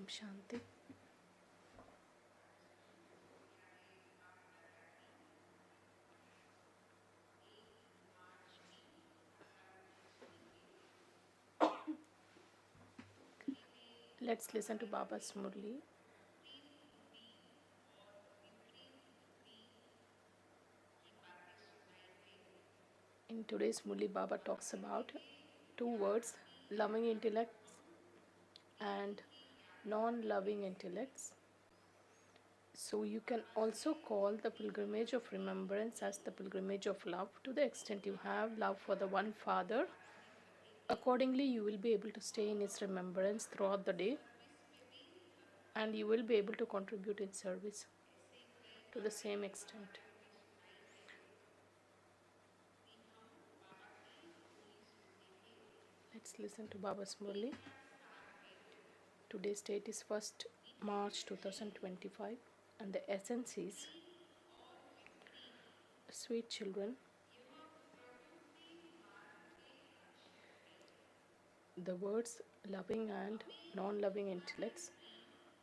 Shanti. Let's listen to Baba's Murli. In today's Murli, Baba talks about two words, loving intellects and non-loving intellects. So you can also call the pilgrimage of remembrance as the pilgrimage of love. To the extent you have love for the one Father, accordingly you will be able to stay in his remembrance throughout the day, and you will be able to contribute in service to the same extent. Let's listen to Baba's Murli. Today's date is 1st March 2025, and the essence is, sweet children, the words loving and non-loving intellects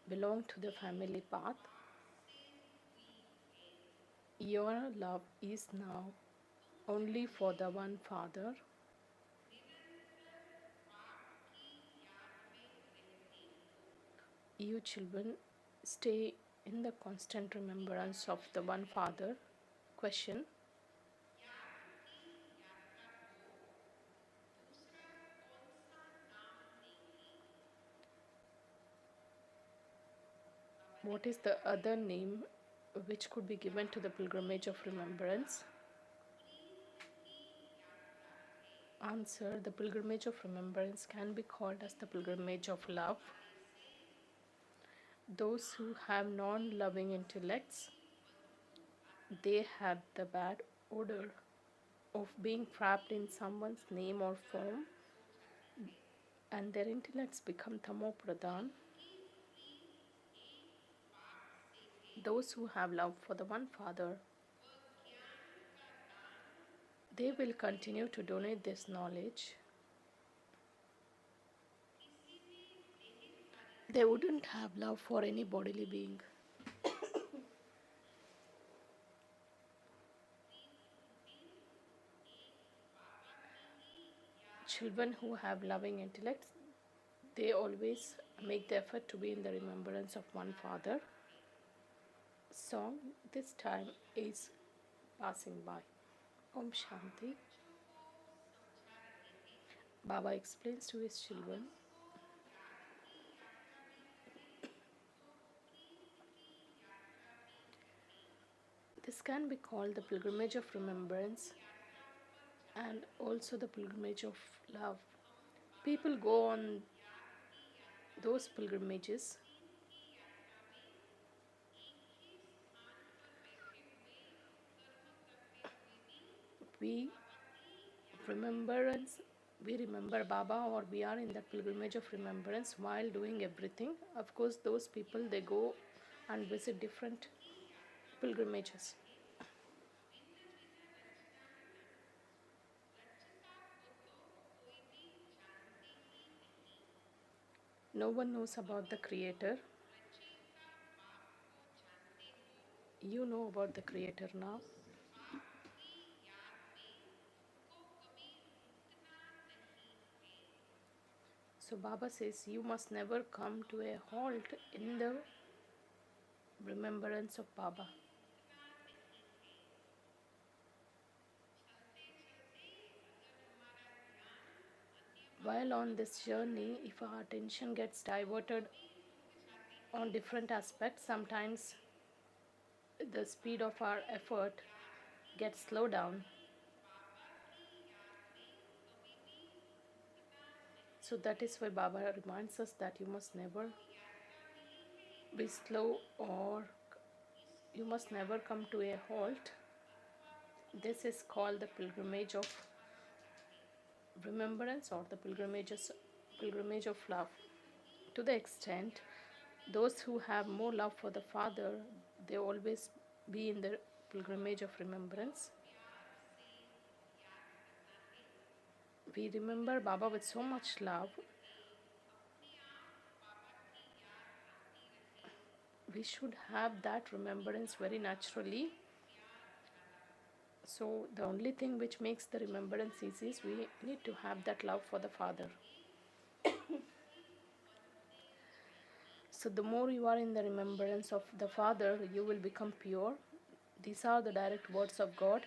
belong to the family path. Your love is now only for the one Father. You children stay in the constant remembrance of the one Father. Question: what is the other name which could be given to the pilgrimage of remembrance? Answer: the pilgrimage of remembrance can be called as the pilgrimage of love. Those who have non-loving intellects, they have the bad odor of being trapped in someone's name or form, and their intellects become tamo pradhan. Those who have love for the one Father, they will continue to donate this knowledge. They wouldn't have love for any bodily being. Children who have loving intellects, they always make the effort to be in the remembrance of one Father. Song this time is passing by. Om Shanti. Baba explains to his children, this can be called the pilgrimage of remembrance and also the pilgrimage of love. People go on those pilgrimages we remember Baba, or we are in that pilgrimage of remembrance while doing everything. Of course, those people, they go and visit different pilgrimages. No one knows about the Creator. You know about the Creator now. So Baba says you must never come to a halt in the remembrance of Baba. While on this journey, if our attention gets diverted on different aspects, sometimes the speed of our effort gets slowed down. So that is why Baba reminds us that you must never be slow, or you must never come to a halt. This is called the pilgrimage of remembrance, or the pilgrimage of love. To the extent, those who have more love for the Father, they always be in the pilgrimage of remembrance. We remember Baba with so much love. we should have that remembrance very naturally. So the only thing which makes the remembrance easy is we need to have that love for the Father. So the more you are in the remembrance of the Father, you will become pure. These are the direct words of God.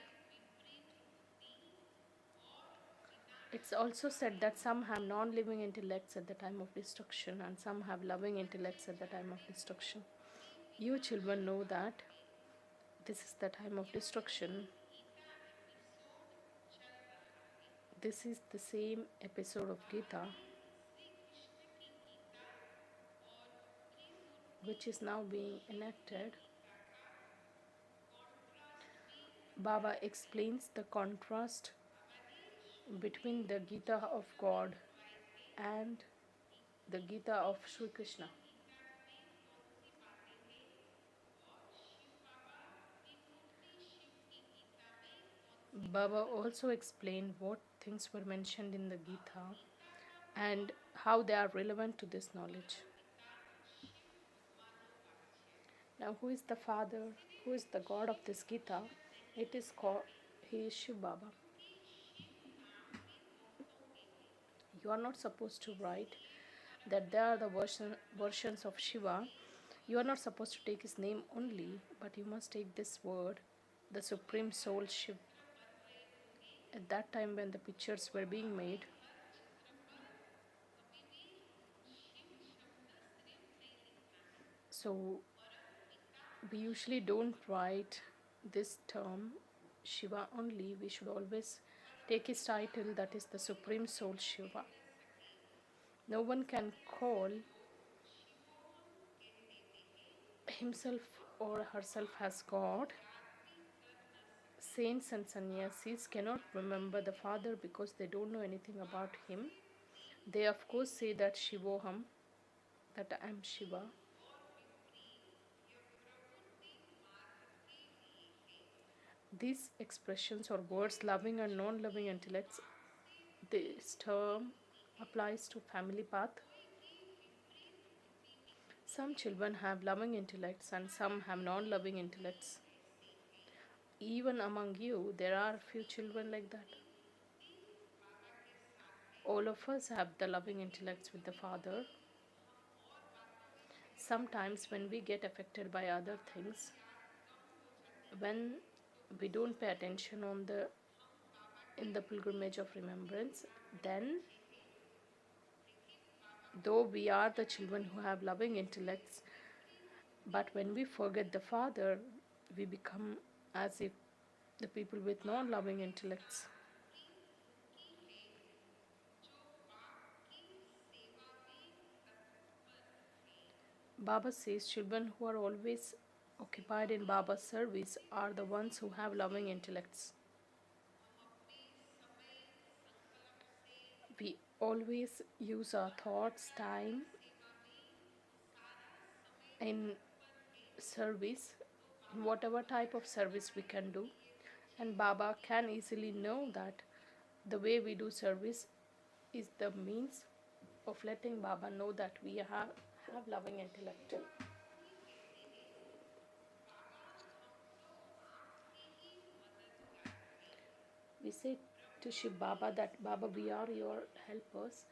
It's also said that some have non-living intellects at the time of destruction and some have loving intellects at the time of destruction. You children know that this is the time of destruction. This is the same episode of Gita which is now being enacted. Baba explains the contrast between the Gita of God and the Gita of Sri Krishna. Baba also explained what things were mentioned in the Gita and how they are relevant to this knowledge. Now, who is the Father? Who is the God of this Gita? It is called, he is Shiv Baba. You are not supposed to write that there are the versions of Shiva. You are not supposed to take his name only, but you must take this word, the Supreme Soul Shiv. At that time when the pictures were being made, so we usually don't write this term Shiva only. We should always take his title, that is the Supreme Soul Shiva. No one can call himself or herself as God. Saints and sannyasis cannot remember the Father because they don't know anything about him. They of course say that Shivoham, that I am Shiva. These expressions or words, loving and non-loving intellects, this term applies to family path. Some children have loving intellects and some have non-loving intellects. Even among you, there are few children like that. All of us have the loving intellects with the Father. Sometimes when we get affected by other things, when we don't pay attention in the pilgrimage of remembrance, then though we are the children who have loving intellects, but when we forget the Father, we become as if the people with non-loving intellects. Baba says children who are always occupied in Baba's service are the ones who have loving intellects. We always use our thoughts, time in service, in whatever type of service we can do. And Baba can easily know that the way we do service is the means of letting Baba know that we have loving intellect. We say to Shiv Baba that Baba, we are your helpers.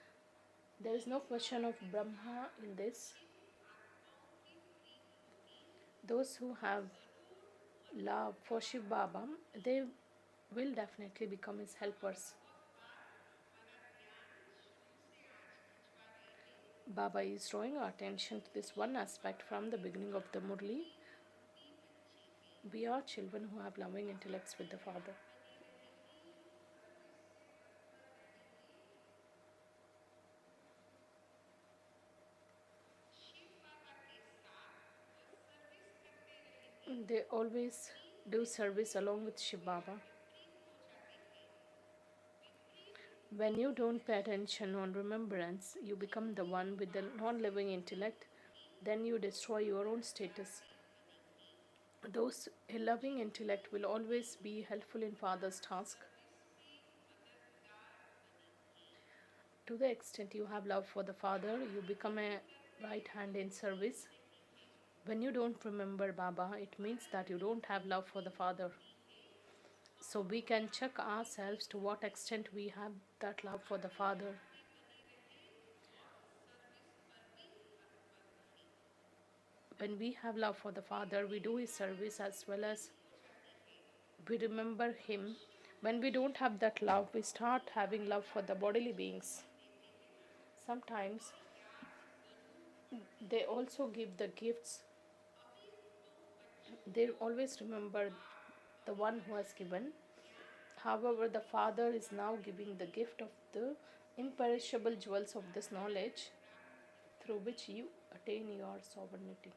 There is no question of Brahma in this. Those who have love for Shiv Baba, they will definitely become his helpers. Baba is drawing our attention to this one aspect from the beginning of the Murli. We are children who have loving intellects with the Father. They always do service along with Shiv Baba. When you don't pay attention on remembrance, you become the one with the non-living intellect, then you destroy your own status. Those loving intellect will always be helpful in Father's task. To the extent you have love for the Father, you become a right hand in service. When you don't remember Baba, it means that you don't have love for the Father. So we can check ourselves to what extent we have that love for the Father. When we have love for the Father, we do His service as well as we remember Him. When we don't have that love, we start having love for the bodily beings. Sometimes they also give the gifts. They always remember the one who has given. However, the Father is now giving the gift of the imperishable jewels of this knowledge through which you attain your sovereignty.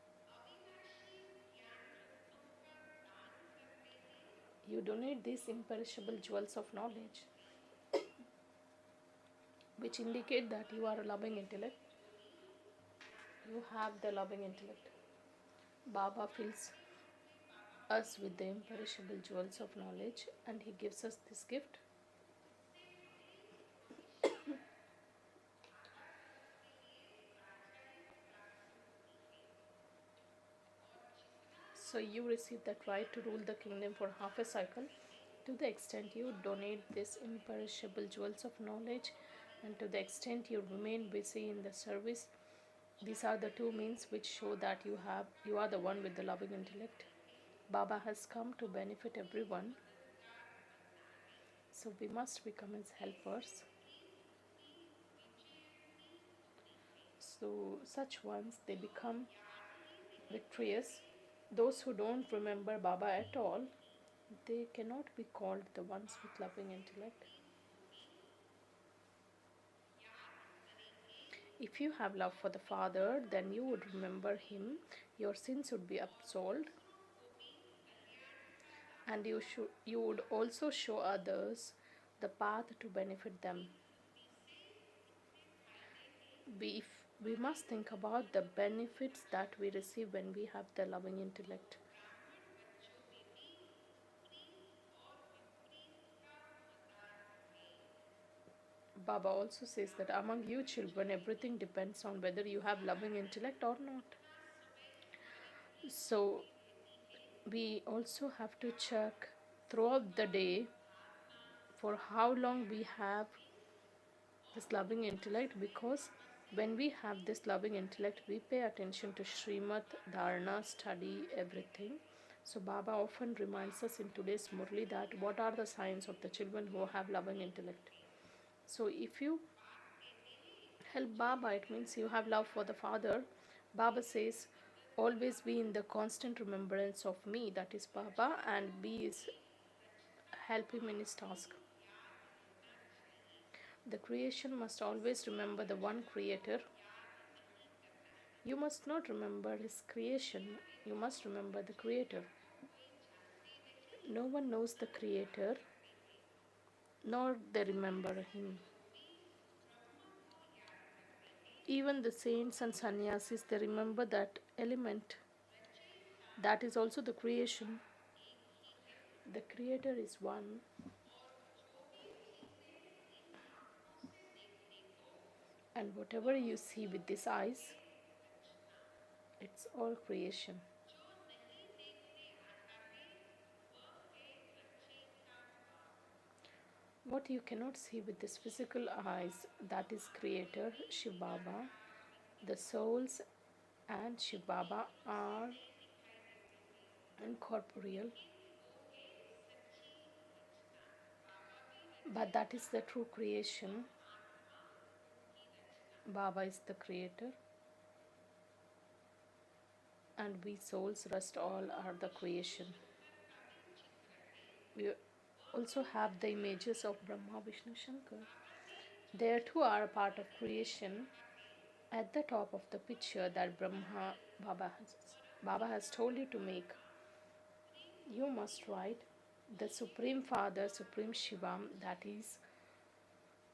You donate these imperishable jewels of knowledge, which indicate that you are a loving intellect. You have the loving intellect. Baba fills us with the imperishable jewels of knowledge and he gives us this gift. So you receive that right to rule the kingdom for half a cycle to the extent you donate this imperishable jewels of knowledge and to the extent you remain busy in the service. These are the two means which show that you are the one with the loving intellect. Baba has come to benefit everyone. So we must become his helpers. So such ones, they become victorious. Those who don't remember Baba at all, they cannot be called the ones with loving intellect. If you have love for the Father, then you would remember him, your sins would be absolved, and you would also show others the path to benefit them. We must think about the benefits that we receive when we have the loving intellect. Baba also says that among you children, everything depends on whether you have loving intellect or not. So we also have to check throughout the day for how long we have this loving intellect, because when we have this loving intellect, we pay attention to Srimad, Dharana, study, everything. So Baba often reminds us in today's Murli that what are the signs of the children who have loving intellect. So if you help Baba, it means you have love for the Father. Baba says, always be in the constant remembrance of me, that is Baba, and help him in his task. The creation must always remember the one creator. You must not remember his creation, you must remember the creator. No one knows the creator, nor they remember him. Even the saints and sannyasis, they remember that element. That is also the creation. The creator is one. And whatever you see with these eyes, it's all creation. What you cannot see with this physical eyes, that is creator, Shiv Baba. The souls and Shiv Baba are incorporeal. But that is the true creation. Baba is the creator. And we souls, rest all are the creation. We also have the images of Brahma, Vishnu, Shankar. They too are a part of creation. At the top of the picture that Baba has told you to make, you must write the Supreme Father, Supreme Shiva, that is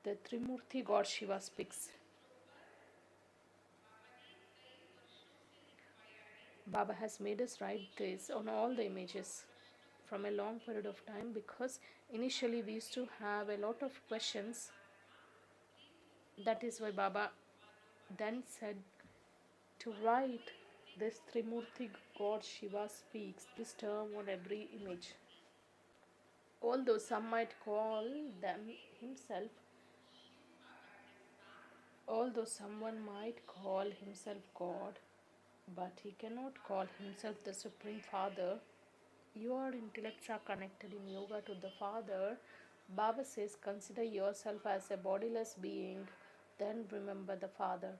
the Trimurti God Shiva speaks. Baba has made us write this on all the images from a long period of time, because initially we used to have a lot of questions. That is why Baba then said to write This Trimurti god Shiva speaks this term on every image. Although some might call them himself, although someone might call himself God, but he cannot call himself the Supreme Father. Your intellects are connected in yoga to the Father. Baba says, consider yourself as a bodiless being, then remember the Father.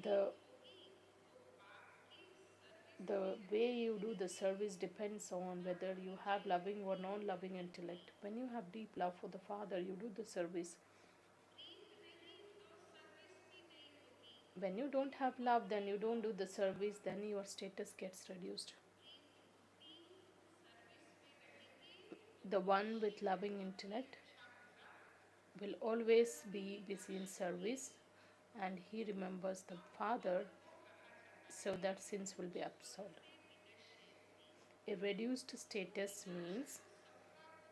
The the way you do the service depends on whether you have loving or non-loving intellect. When you have deep love for the Father, you do the service. When you don't have love, then you don't do the service, then your status gets reduced. The one with loving intellect will always be busy in service, and he remembers the Father, so that sins will be absolved. A reduced status means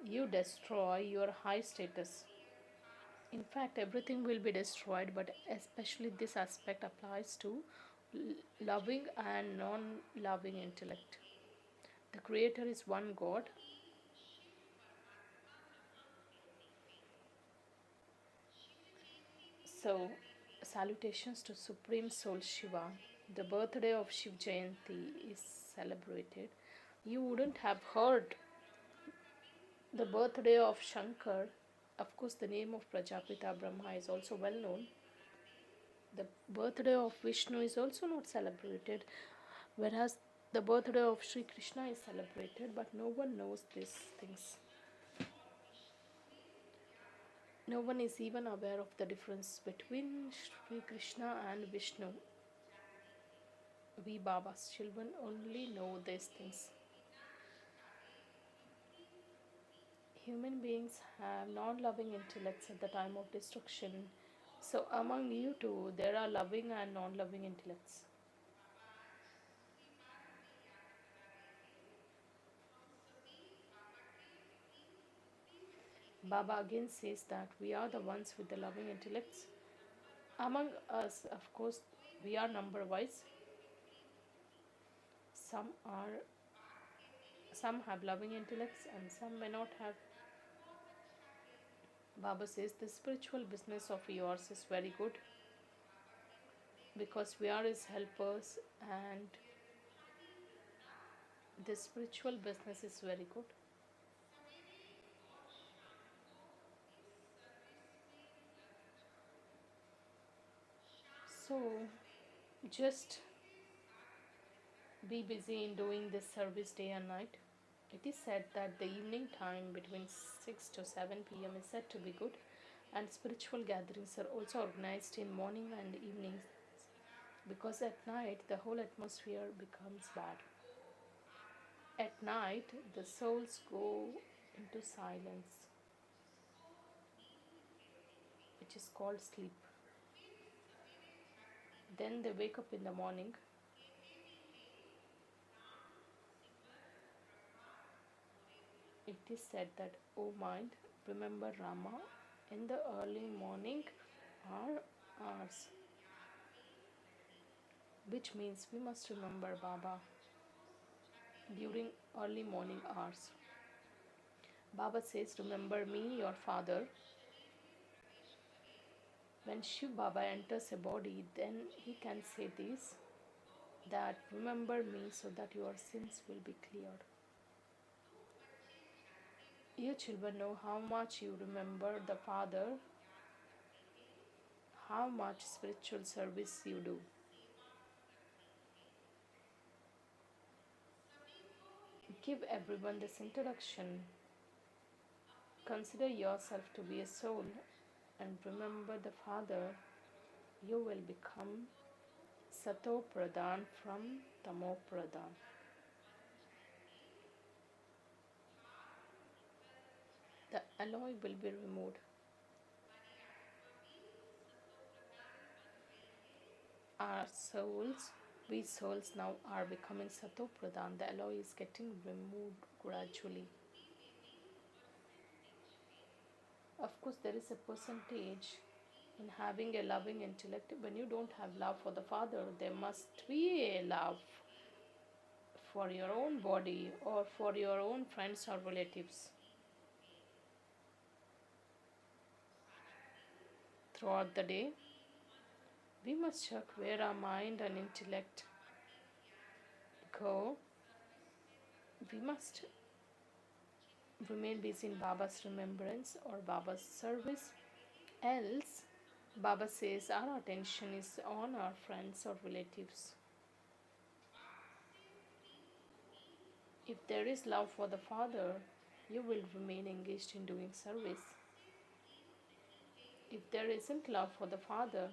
you destroy your high status. In fact, everything will be destroyed, but especially this aspect applies to loving and non loving intellect. The Creator is one God. So, salutations to Supreme Soul Shiva. The birthday of Shiv Jayanti is celebrated. You wouldn't have heard the birthday of Shankar. Of course, the name of Prajapita Brahma is also well known. The birthday of Vishnu is also not celebrated, whereas the birthday of Sri Krishna is celebrated, but no one knows these things. No one is even aware of the difference between Sri Krishna and Vishnu. We Baba's children only know these things. Human beings have non-loving intellects at the time of destruction. So among you two, there are loving and non-loving intellects. Baba again says that we are the ones with the loving intellects. Among us, of course, we are number wise. Some have loving intellects and some may not have. Baba says the spiritual business of yours is very good because we are his helpers, and the spiritual business is very good. So just be busy in doing this service day and night. It is said that the evening time between 6 to 7 pm is said to be good, and spiritual gatherings are also organized in morning and evenings because at night the whole atmosphere becomes bad. At night, the souls go into silence, which is called sleep. Then they wake up in the morning. It is said that, O mind, remember Rama. In the early morning are ours, which means we must remember Baba during early morning hours. Baba says, remember me, your father. When Shiv Baba enters a body, then he can say this, that remember me so that your sins will be cleared. You children know how much you remember the Father, how much spiritual service you do. Give everyone this introduction. Consider yourself to be a soul and remember the Father. You will become Sato Pradhan from Tamo Pradhan. The alloy will be removed. Our souls, we souls now are becoming Sato Pradhan. The alloy is getting removed gradually. Of course, there is a percentage in having a loving intellect. When you don't have love for the Father, there must be a love for your own body or for your own friends or relatives. Throughout the day, we must check where our mind and intellect go. We must remain busy in Baba's remembrance or Baba's service. Else, Baba says our attention is on our friends or relatives. If there is love for the Father, you will remain engaged in doing service. If there isn't love for the Father,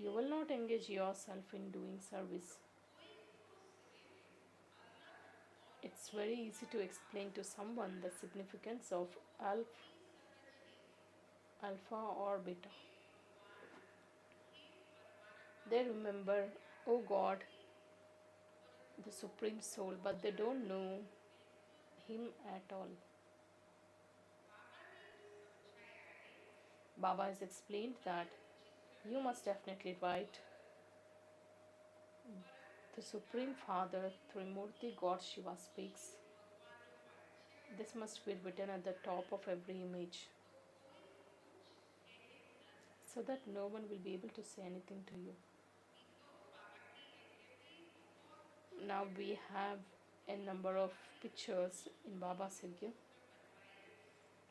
you will not engage yourself in doing service. It's very easy to explain to someone the significance of alpha or beta. They remember, oh God, the Supreme Soul, but they don't know Him at all. Baba has explained that you must definitely write the Supreme Father Trimurti God Shiva speaks. This must be written at the top of every image so that no one will be able to say anything to you. Now we have a number of pictures in Baba's yajna,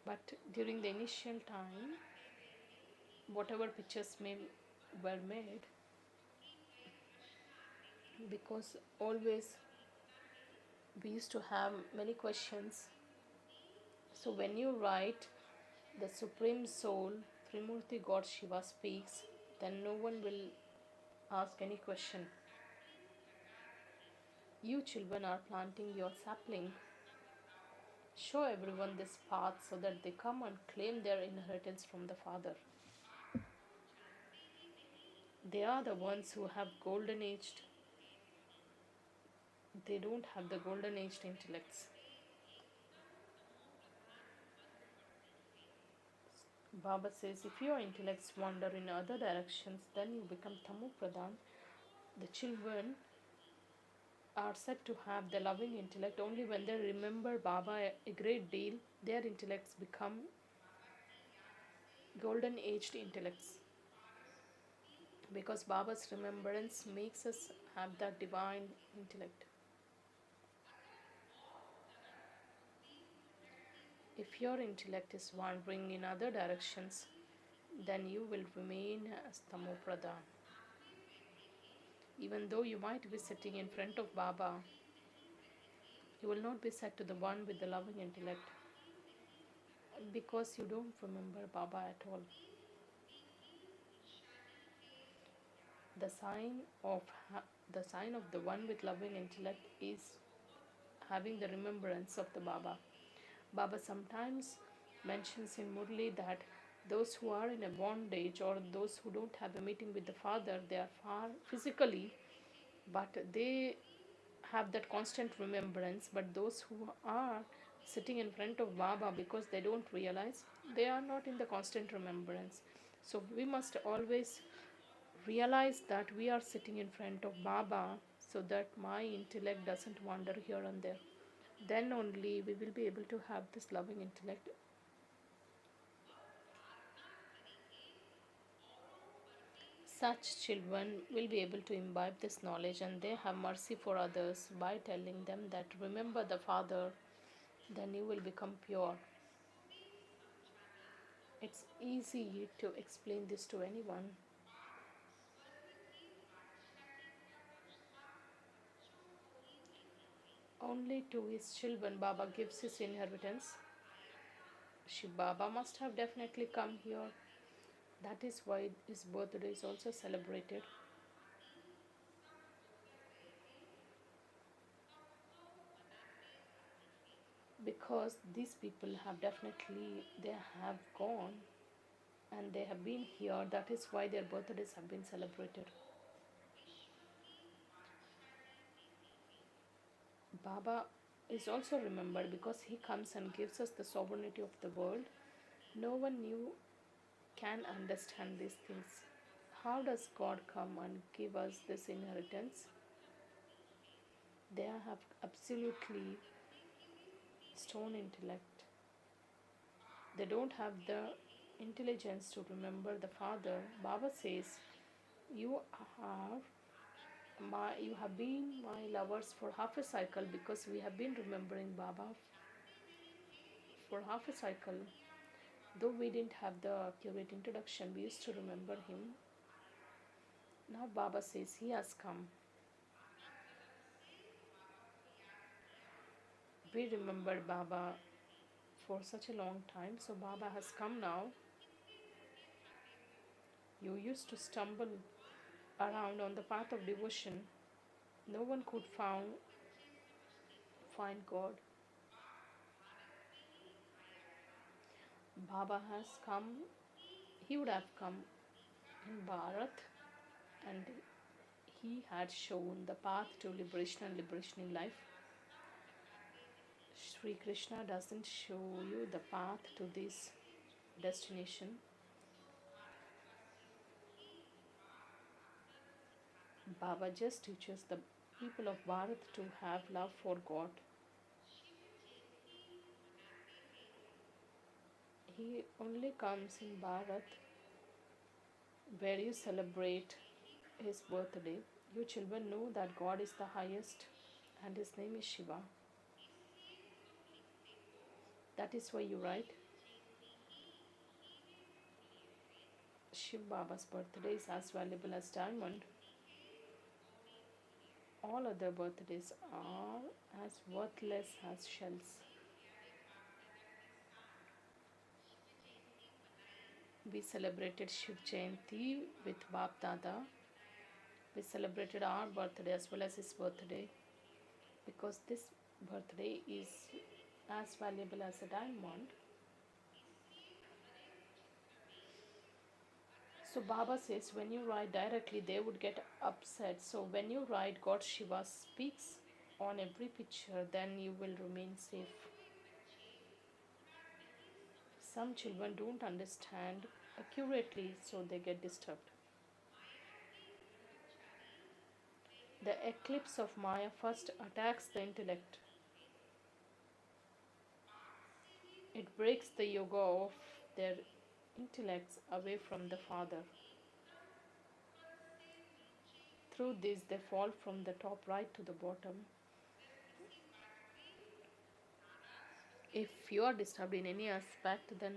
but during the initial time, whatever pictures were made, because always we used to have many questions. So when you write the Supreme Soul, Trimurti God Shiva speaks, then no one will ask any question. You children are planting your sapling. Show everyone this path so that they come and claim their inheritance from the Father. They are the ones who have golden aged. They don't have the golden aged intellects. Baba says if your intellects wander in other directions, then you become Tamu Pradhan. The children are said to have the loving intellect only when they remember Baba a great deal. Their intellects become golden aged intellects. Because Baba's remembrance makes us have that divine intellect. If your intellect is wandering in other directions, then you will remain as Tamo Pradhan. Even though you might be sitting in front of Baba, you will not be said to the one with the loving intellect because you don't remember Baba at all. The sign of the one with loving intellect is having the remembrance of the Baba. Baba sometimes mentions in Murli that those who are in a bondage or those who don't have a meeting with the Father, they are far physically, but they have that constant remembrance. But those who are sitting in front of Baba, because they don't realize, they are not in the constant remembrance. So we must always realize that we are sitting in front of Baba so that my intellect doesn't wander here and there. Then only we will be able to have this loving intellect. Such children will be able to imbibe this knowledge and they have mercy for others by telling them that remember the Father, then you will become pure. It's easy to explain this to anyone. Only to his children Baba gives his inheritance. Baba must have definitely come here. That is why his birthday is also celebrated. Because these people have definitely, they have gone and they have been here. That is why their birthdays have been celebrated. Baba is also remembered because he comes and gives us the sovereignty of the world. No one knew can understand these things. How does God come and give us this inheritance? They have absolutely stone intellect. They don't have the intelligence to remember the Father. Baba says, you have you have been my lovers for half a cycle because we have been remembering Baba for half a cycle. Though we didn't have the accurate introduction, we used to remember him. Now Baba says he has come. We remembered Baba for such a long time, so Baba has come now. You used to stumble around on the path of devotion. No one could find God. Baba has come. He would have come in Bharat, and he had shown the path to liberation and liberation in life. Sri Krishna doesn't show you the path to this destination. Baba just teaches the people of Bharat to have love for God. He only comes in Bharat where you celebrate his birthday. You children know that God is the highest and his name is Shiva. That is why you write Shiv Baba's birthday is as valuable as diamond. All other birthdays are as worthless as shells. We celebrated Shiv Jayanti with Bap Dada. We celebrated our birthday as well as his birthday because this birthday is as valuable as a diamond. So Baba says when you write directly they would get upset. So when you write God Shiva speaks on every picture, then you will remain safe. Some children don't understand accurately, so they get disturbed. The eclipse of Maya first attacks the intellect. It breaks the yoga of their intellects away from the Father. Through this, they fall from the top right to the bottom. If you are disturbed in any aspect, then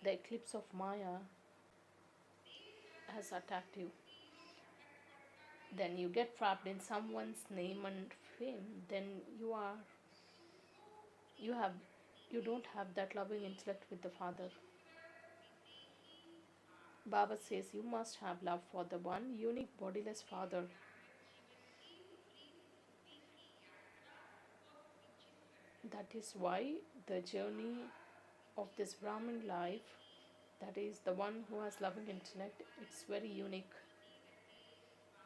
the eclipse of Maya has attacked you. Then you get trapped in someone's name and fame. Then you don't have that loving intellect with the Father. Baba says you must have love for the one unique bodiless Father. That is why the journey of this Brahmin life, that is the one who has loving intellect, it's very unique.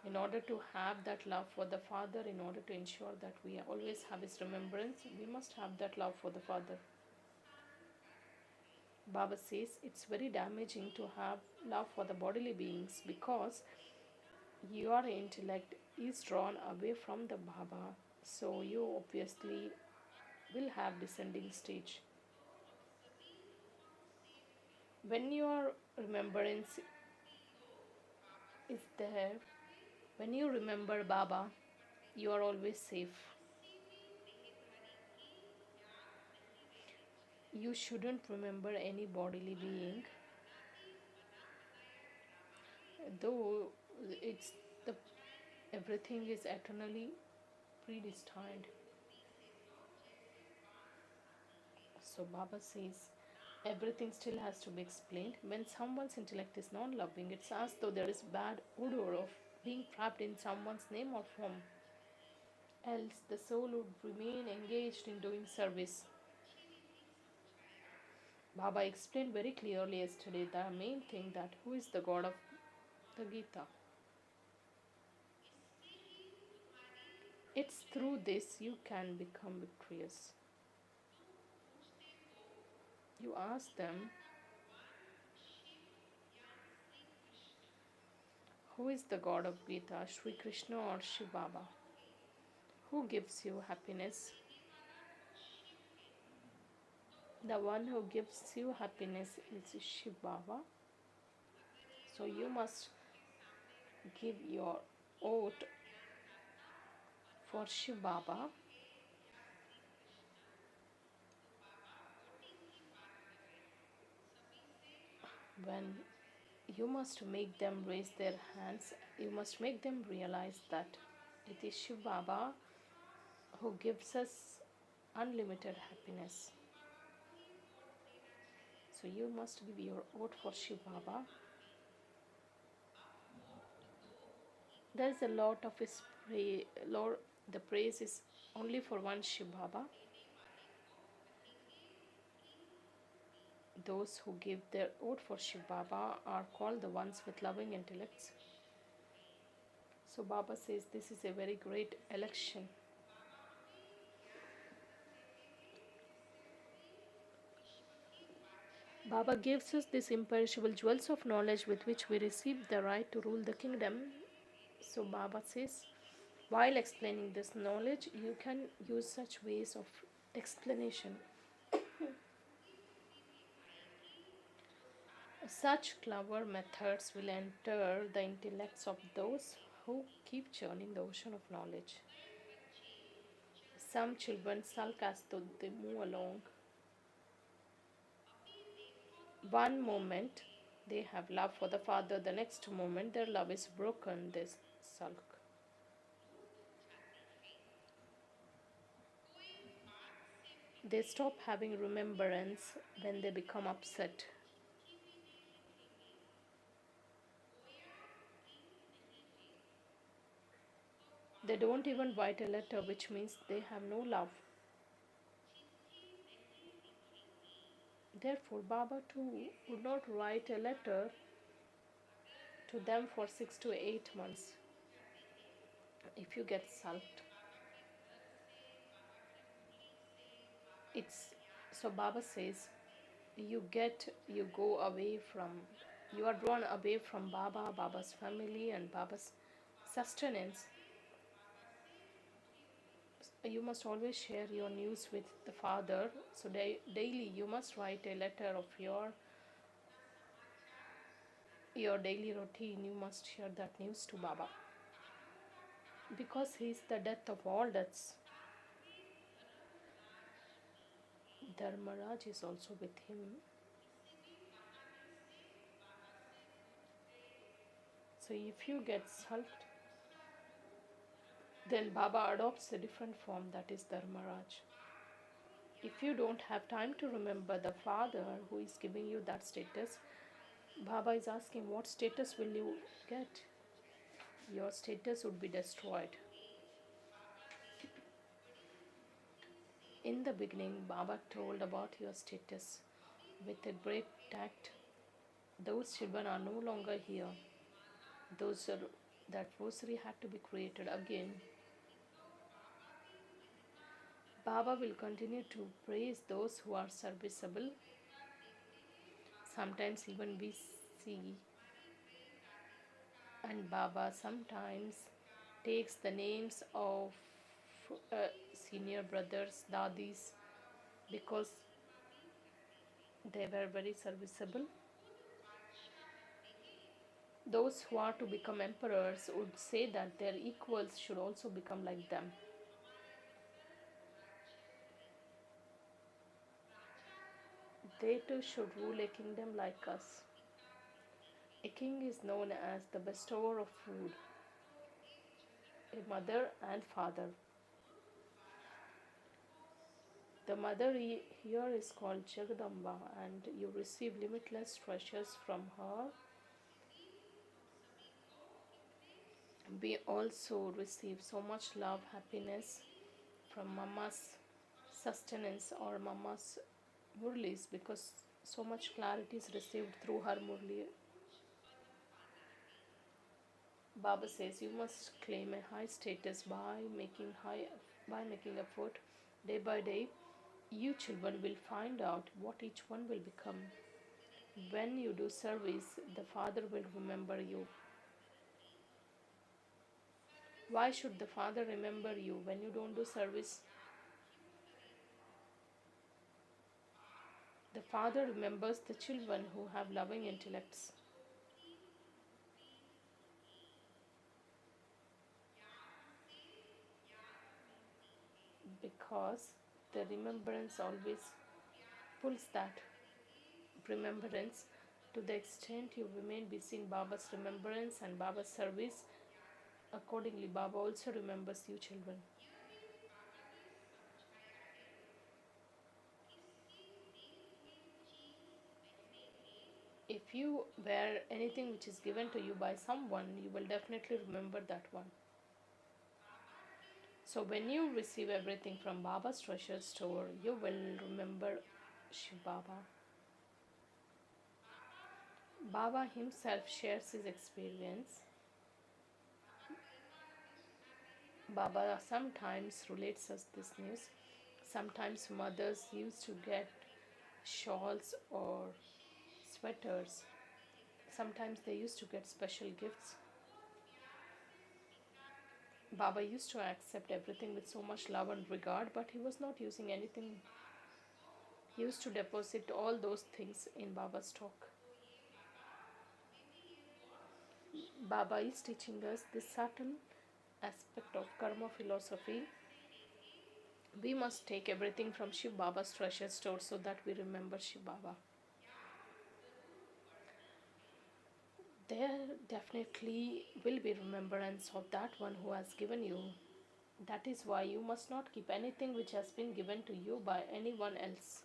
In order to have that love for the Father, in order to ensure that we always have his remembrance, we must have that love for the Father. Baba says it's very damaging to have love for the bodily beings because your intellect is drawn away from the Baba, so you obviously will have descending stage. When your remembrance is there, when you remember Baba, you are always safe. You shouldn't remember any bodily being, though it's the everything is eternally predestined. So Baba says everything still has to be explained. When someone's intellect is non-loving, it's as though there is bad odor of being trapped in someone's name or form. Else the soul would remain engaged in doing service. Baba explained very clearly yesterday the main thing, that who is the God of the Gita. It's through this you can become victorious. You ask them, Who is the God of Gita, Sri Krishna or Shiv Baba? Who gives you happiness? The one who gives you happiness is Shiv Baba. So you must give your oath for Shiv Baba. When you must make them raise their hands, you must make them realize that it is Shiv Baba who gives us unlimited happiness. So you must give your oath for Shiv Baba. There is a lot of his Lord. The praise is only for one Shiv Baba. Those who give their oath for Shiv Baba are called the ones with loving intellects. So Baba says this is a very great election. Baba gives us these imperishable jewels of knowledge with which we receive the right to rule the kingdom. So Baba says, while explaining this knowledge, you can use such ways of explanation. Such clever methods will enter the intellects of those who keep churning the ocean of knowledge. Some children sulk as though they move along. One moment they have love for the father, the next moment their love is broken, they sulk. They stop having remembrance when they become upset. They don't even write a letter, which means they have no love. Therefore, Baba too would not write a letter to them for 6 to 8 months. If you get sulked, it's so Baba says you go away from, you are drawn away from Baba, Baba's family, and Baba's sustenance. You must always share your news with the father. So daily you must write a letter of your daily routine. You must share that news to Baba, because he is the death of all deaths. Dharmaraj is also with him. So if you get sulked, then Baba adopts a different form, that is Dharmaraj. If you don't have time to remember the father who is giving you that status, Baba is asking, what status will you get? Your status would be destroyed. In the beginning, Baba told about your status with a great tact. Those children are no longer here. That rosary had to be created again. Baba will continue to praise those who are serviceable. Sometimes even we see, and Baba sometimes takes the names of senior brothers, dadis, because they were very serviceable. Those who are to become emperors would say that their equals should also become like them. They too should rule a kingdom like us. A king is known as the bestower of food, a mother and father. The mother here is called Jagadamba, and you receive limitless treasures from her. We also receive so much love, happiness from Mama's sustenance or Mama's Murlis, because so much clarity is received through her Murli. Baba says you must claim a high status by making effort day by day. You children will find out what each one will become. When you do service, the Father will remember you. Why should the Father remember you when you don't do service? The Father remembers the children who have loving intellects. Because the remembrance always pulls that remembrance. To the extent you remain busy in Baba's remembrance and Baba's service, accordingly Baba also remembers you children. If you wear anything which is given to you by someone, you will definitely remember that one. So when you receive everything from Baba's treasure store, you will remember Shiv Baba. Baba himself shares his experience. Baba sometimes relates us this news. Sometimes mothers used to get shawls or sweaters. Sometimes they used to get special gifts. Baba used to accept everything with so much love and regard, but he was not using anything. He used to deposit all those things in Baba's stock. Baba is teaching us this subtle aspect of karma philosophy. We must take everything from Shiv Baba's treasure store so that we remember Shiv Baba. There definitely will be remembrance of that one who has given you. That is why you must not keep anything which has been given to you by anyone else.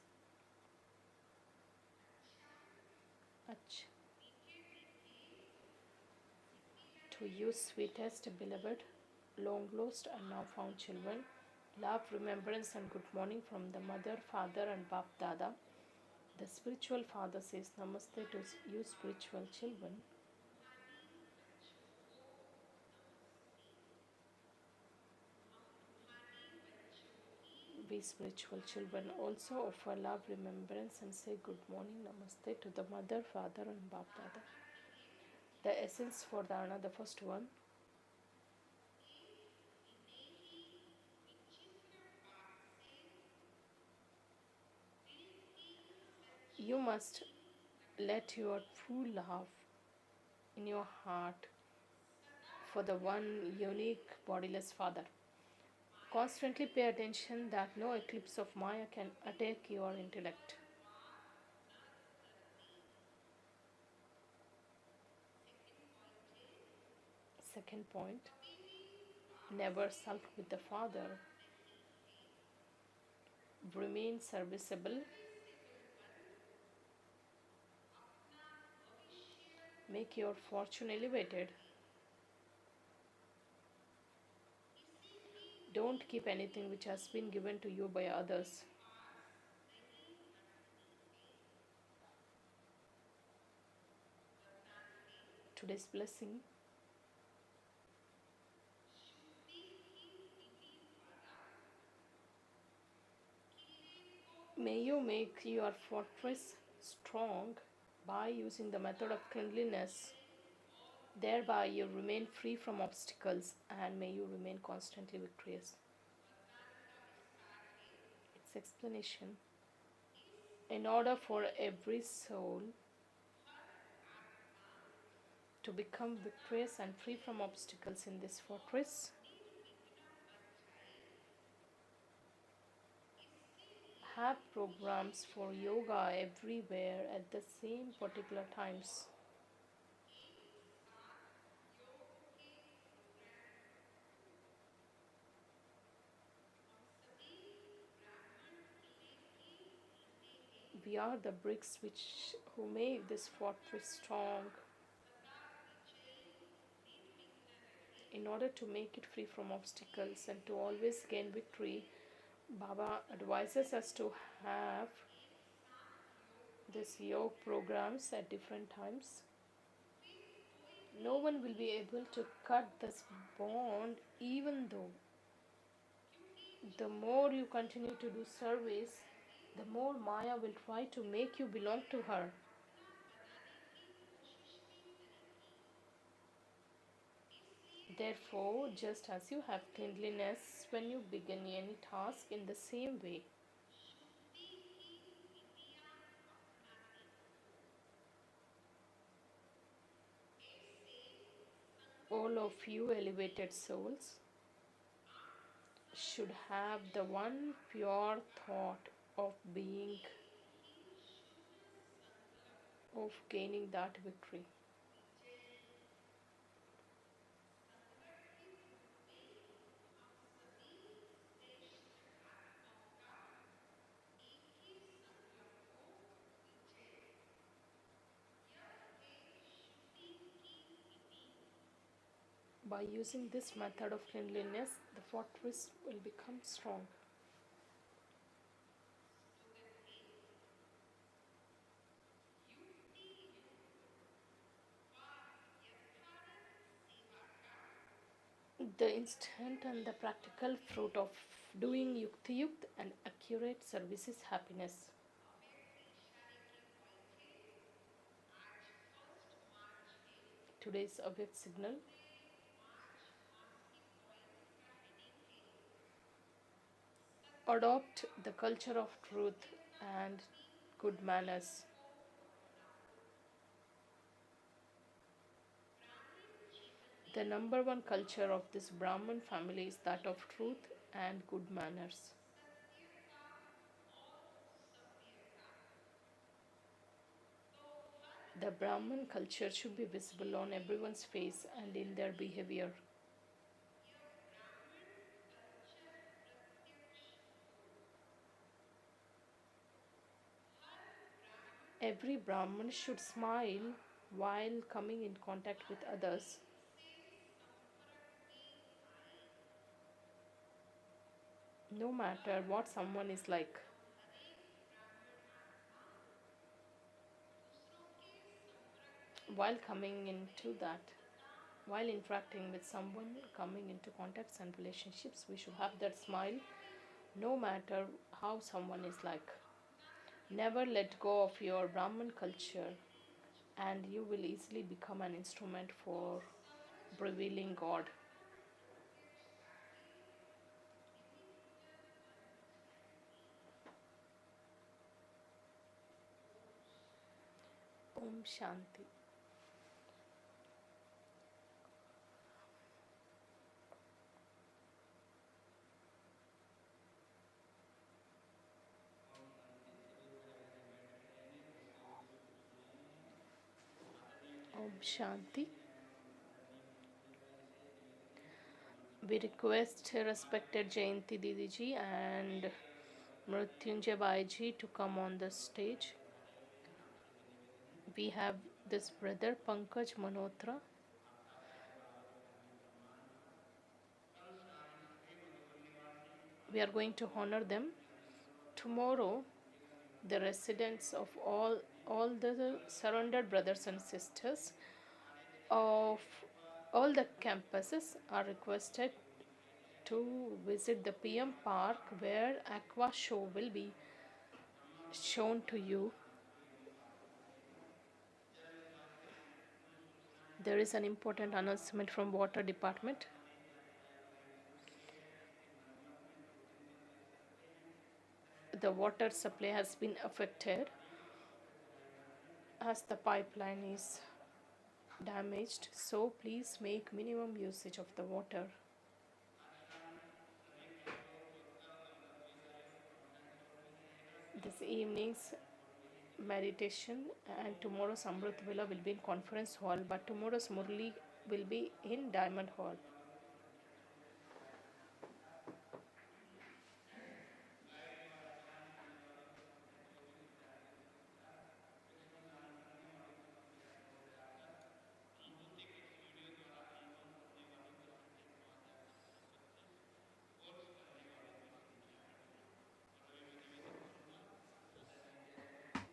Ach. To you, sweetest, beloved, long lost and now found children, love, remembrance, and good morning from the mother, father, and Bap Dada. The spiritual father says Namaste to you, spiritual children. We spiritual children also offer love, remembrance, and say good morning, Namaste to the mother, father, and Bap Dada. The essence for Dharana, the first one. You must let your true love in your heart for the one unique bodiless Father. Constantly pay attention that no eclipse of Maya can attack your intellect. Second point, never sulk with the Father. Remain serviceable. Make your fortune elevated. Don't keep anything which has been given to you by others. Today's blessing. May you make your fortress strong by using the method of cleanliness. Thereby you remain free from obstacles and may you remain constantly victorious. Its explanation. In order for every soul to become victorious and free from obstacles in this fortress, have programs for yoga everywhere at the same particular times. We are the bricks who make this fortress strong. In order to make it free from obstacles and to always gain victory, Baba advises us to have this yoga programs at different times. No one will be able to cut this bond, even though the more you continue to do service, the more Maya will try to make you belong to her. Therefore, just as you have cleanliness when you begin any task, in the same way, all of you elevated souls should have the one pure thought of being, of gaining that victory. By using this method of cleanliness, the fortress will become strong. The instant and the practical fruit of doing Yukti Yukt and accurate service is happiness. Today's Avyakt signal: adopt the culture of truth and good manners. The number one culture of this Brahman family is that of truth and good manners. The Brahman culture should be visible on everyone's face and in their behavior. Every Brahman should smile while coming in contact with others. No matter what someone is like. While coming into that, while interacting with someone, coming into contacts and relationships, we should have that smile no matter how someone is like. Never let go of your Brahman culture, and you will easily become an instrument for revealing God. Om Shanti. Om Shanti. We request respected Jayanti Didiji and Mrityunjay Bhaiji to come on the stage. We have this brother Pankaj Manotra. We are going to honor them. Tomorrow, the residents of all the surrounded brothers and sisters of all the campuses are requested to visit the PM Park where Aqua Show will be shown to you. There is an important announcement from Water Department. The water supply has been affected as the pipeline is damaged, so please make minimum usage of the water. This evening's meditation and tomorrow's Amrit Vela will be in conference hall, but tomorrow's Murli will be in Diamond Hall.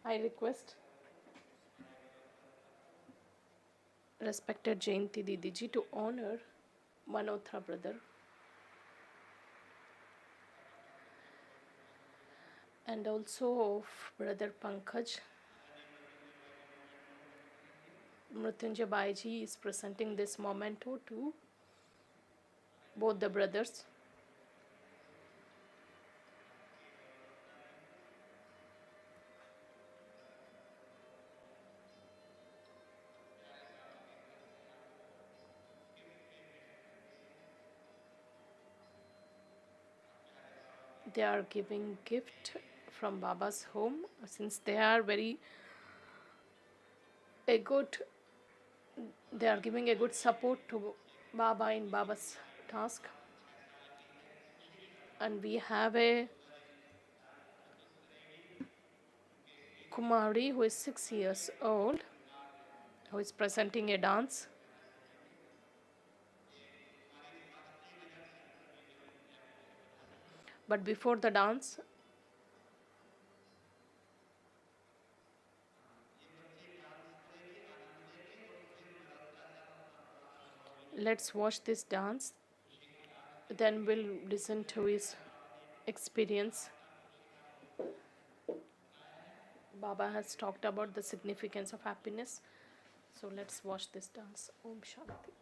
I request respected Jayanti Didiji to honor Manotra brother and also of brother Pankaj. Mrityunjay Bhaiji is presenting this memento to both the brothers. They are giving gift from Baba's home, since they are very a good, they are giving a good support to Baba in Baba's task. And we have a Kumari who is 6 years old, who is presenting a dance. But before the dance, let's watch this dance, then we'll listen to his experience. Baba has talked about the significance of happiness, so let's watch this dance. Om Shanti.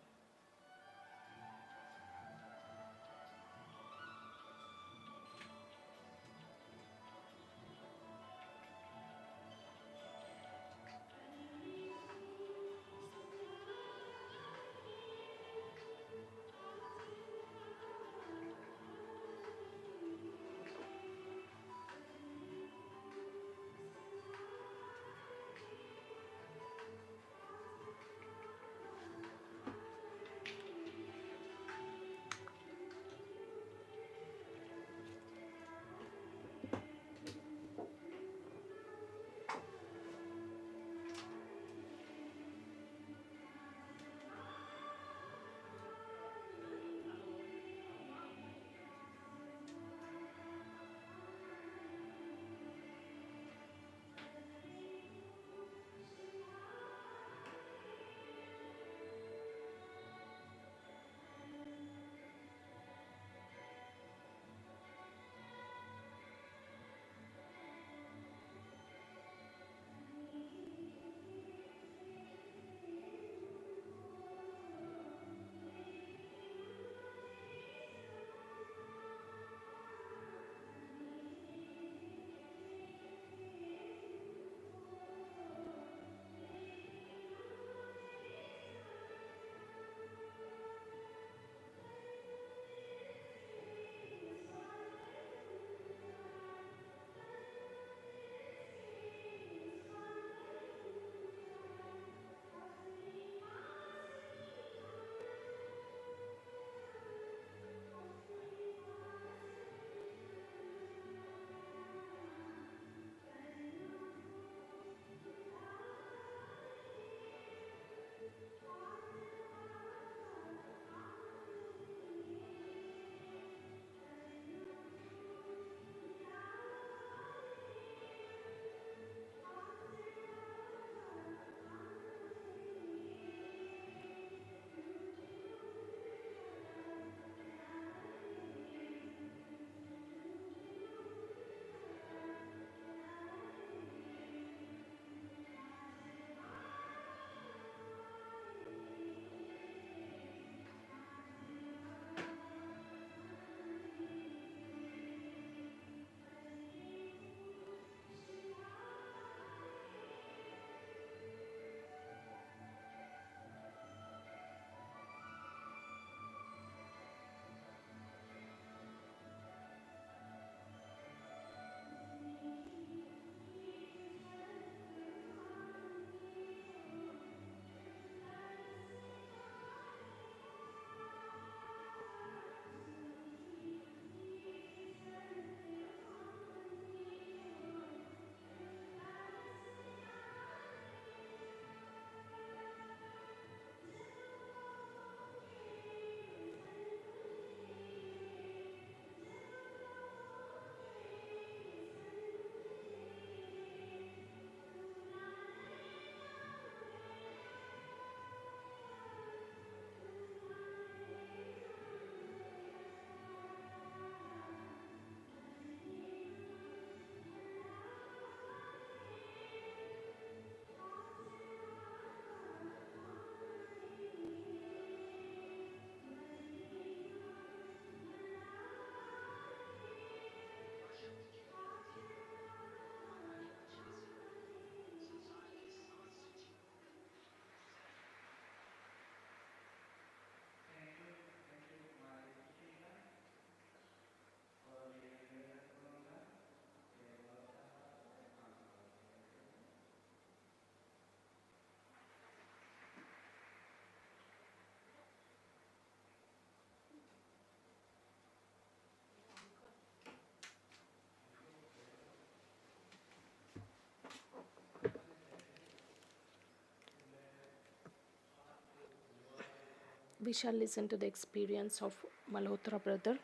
We shall listen to the experience of Malhotra brother.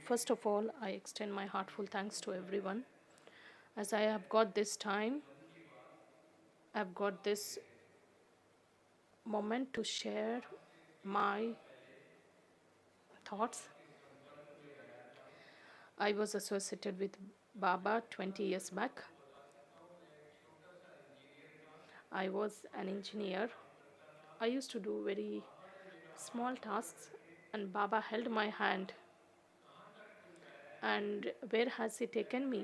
First of all, I extend my heartful thanks to everyone. As I have got this time, I've got this moment to share my thoughts. I was associated with Baba 20 years back. I was an engineer. I used to do very small tasks, and Baba held my hand. And where has he taken me?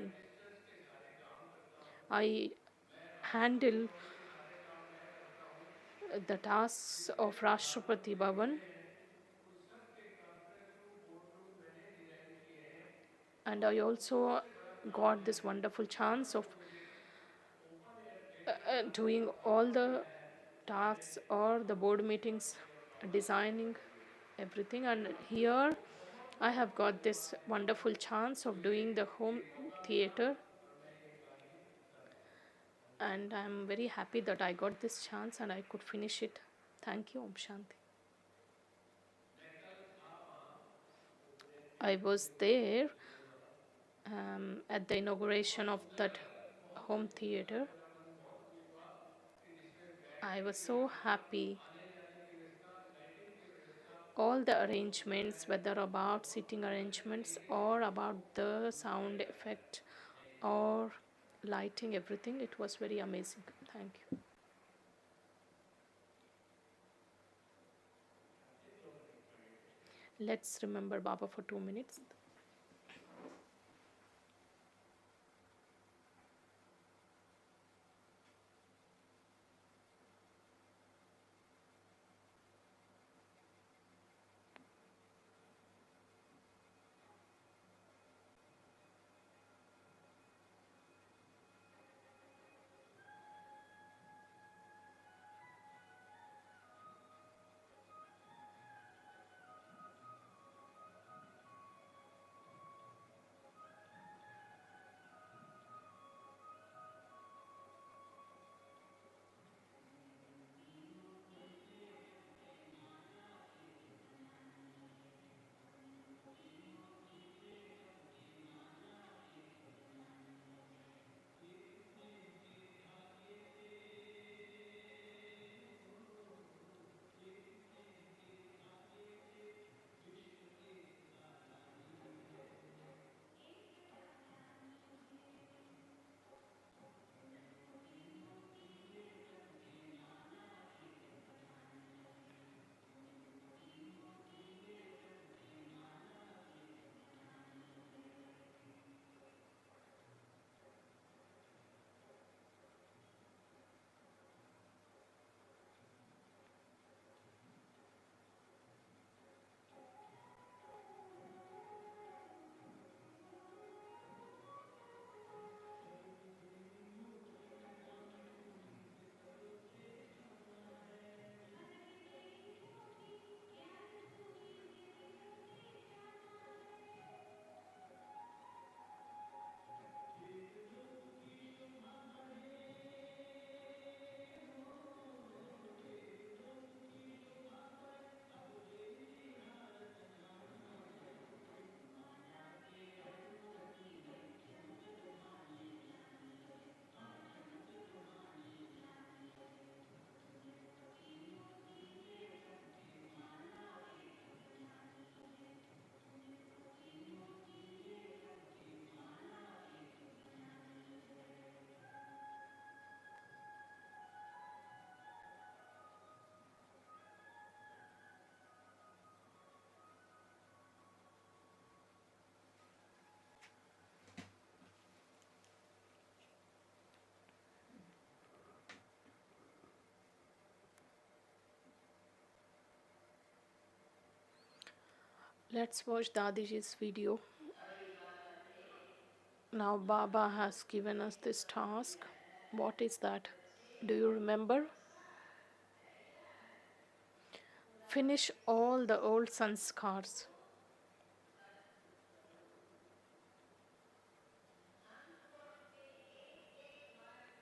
I handle the tasks of Rashtrapati Bhavan, and I also got this wonderful chance of doing all the tasks or the board meetings, designing everything. And here I have got this wonderful chance of doing the home theater, and I'm very happy that I got this chance and I could finish it. Thank you. Om Shanti. I was there at the inauguration of that home theater. I was so happy. All the arrangements, whether about sitting arrangements or about the sound effect or lighting, everything, it was very amazing. Thank you. Let's remember Baba for 2 minutes. Let's watch Dadiji's video. Now Baba has given us this task. What is that? Do you remember? Finish all the old sanskars.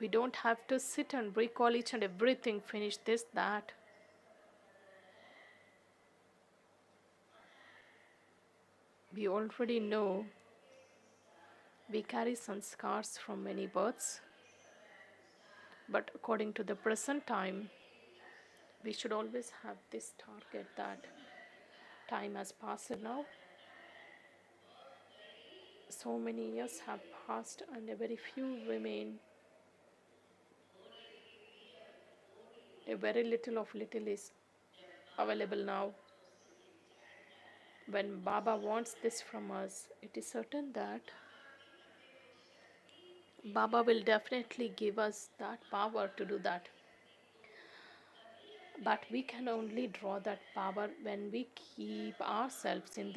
We don't have to sit and recall each and everything. Finish this, that. We already know we carry some scars from many births, but according to the present time, we should always have this target that time has passed now. So many years have passed, and a very few remain. A very little of little is available now. When Baba wants this from us, it is certain that Baba will definitely give us that power to do that. But we can only draw that power when we keep ourselves in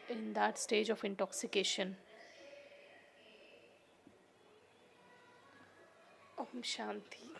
in that stage of intoxication. Om Shanti.